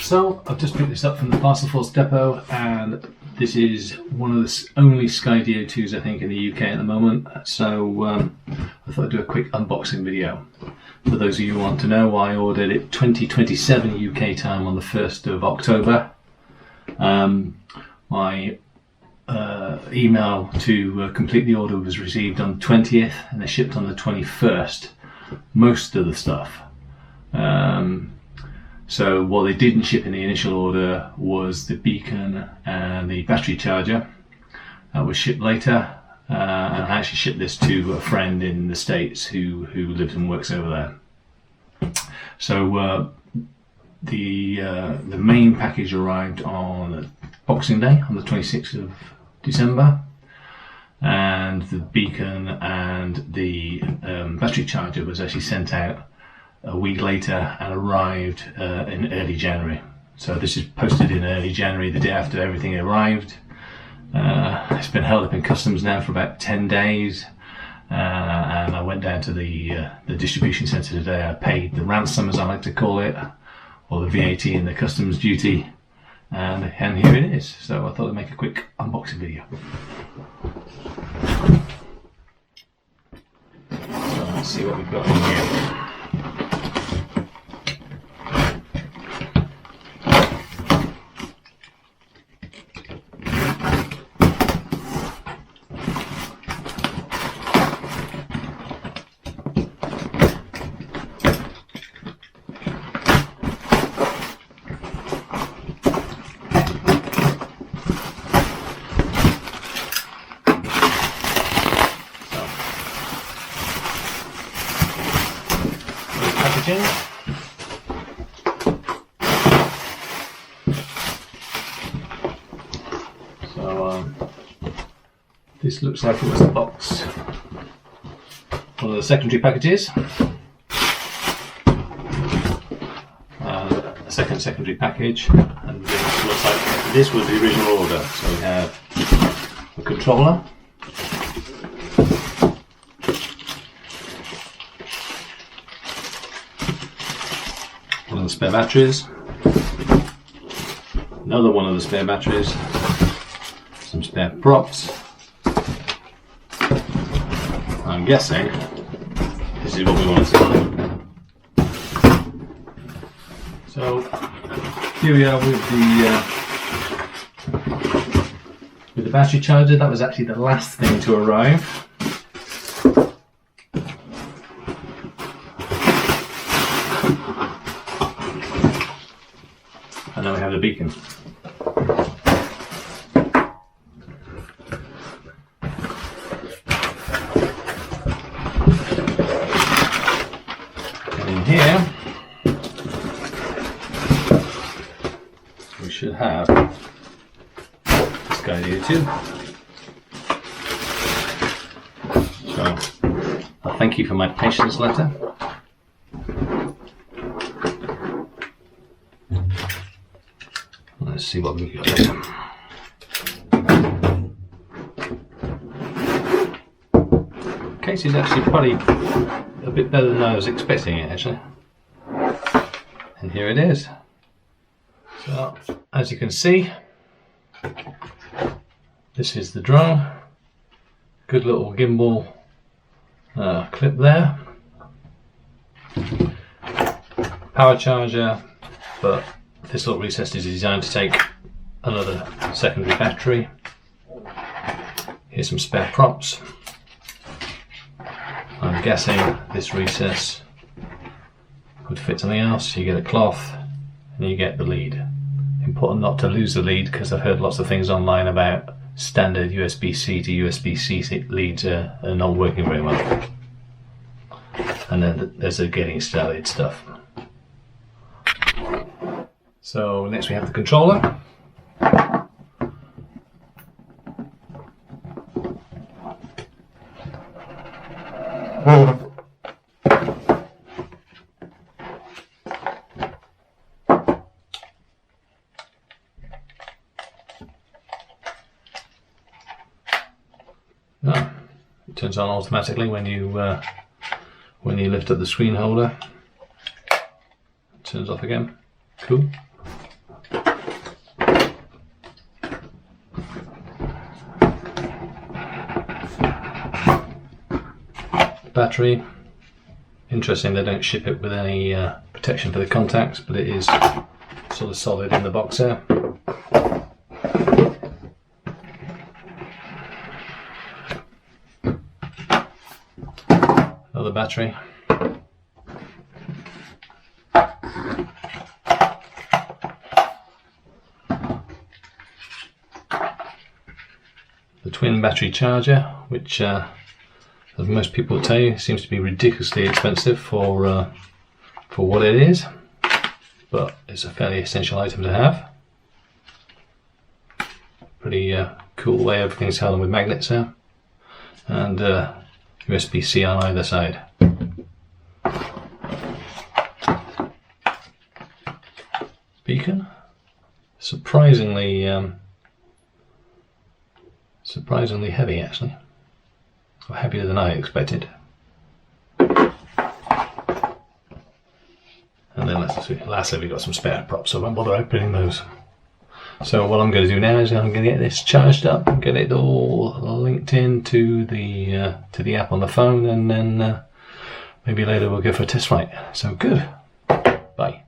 So I've just picked this up from the Parcel Force depot, and this is one of the only Skydio 2s I think in the UK at the moment. So I thought I'd do a quick unboxing video. For those of you who want to know, I ordered it 2027 UK time on the 1st of October. My email to complete the order was received on the 20th and they shipped on the 21st, most of the stuff. So what they didn't ship in the initial order was the beacon and the battery charger. That was shipped later, and I actually shipped this to a friend in the States who lives and works over there. So the main package arrived on Boxing Day on the 26th of December, and the beacon and the battery charger was actually sent out a week later and arrived in early January. So this is posted in early January, the day after everything arrived. It's been held up in customs now for about 10 days, and I went down to the distribution centre today. I paid the ransom, as I like to call it, or the VAT and the customs duty, and here it is. So I thought I'd make a quick unboxing video. So let's see what we've got in here. So this looks like it was a box, one of the secondary packages, a second secondary package, and this looks like this was the original order. So we have a controller, one of the spare batteries, another one of the spare batteries, some spare props. I'm guessing this is what we want to do. So here we are with the battery charger. That was actually the last thing to arrive. And then we have the beacon. And in here we should have Skydio 2. So I thank you for my patience letter. Let's see what we've got here. Case is actually probably a bit better than I was expecting it actually. And here it is. So as you can see, this is the drone. Good little gimbal clip there. Power charger, but this little recess is designed to take another secondary battery. Here's some spare props. I'm guessing this recess would fit something else. You get a cloth and you get the lead. Important not to lose the lead, because I've heard lots of things online about standard USB-C to USB-C leads are not working very well. And then there's the getting started stuff. So next we have the controller. It turns on automatically when you lift up the screen holder. It turns off again. Cool. battery. Interesting, they don't ship it with any protection for the contacts, but it is sort of solid in the box there. Another battery. The twin battery charger, which as most people tell you, seems to be ridiculously expensive for what it is, but it's a fairly essential item to have. Pretty cool way everything's held on with magnets there, and USB-C on either side. Beacon, surprisingly heavy actually, or heavier than I expected. And then lastly we've got some spare props, so I won't bother opening those. So what I'm going to do now is I'm going to get this charged up and get it all linked in to the app on the phone, and then maybe later we'll go for a test flight. So good. Bye.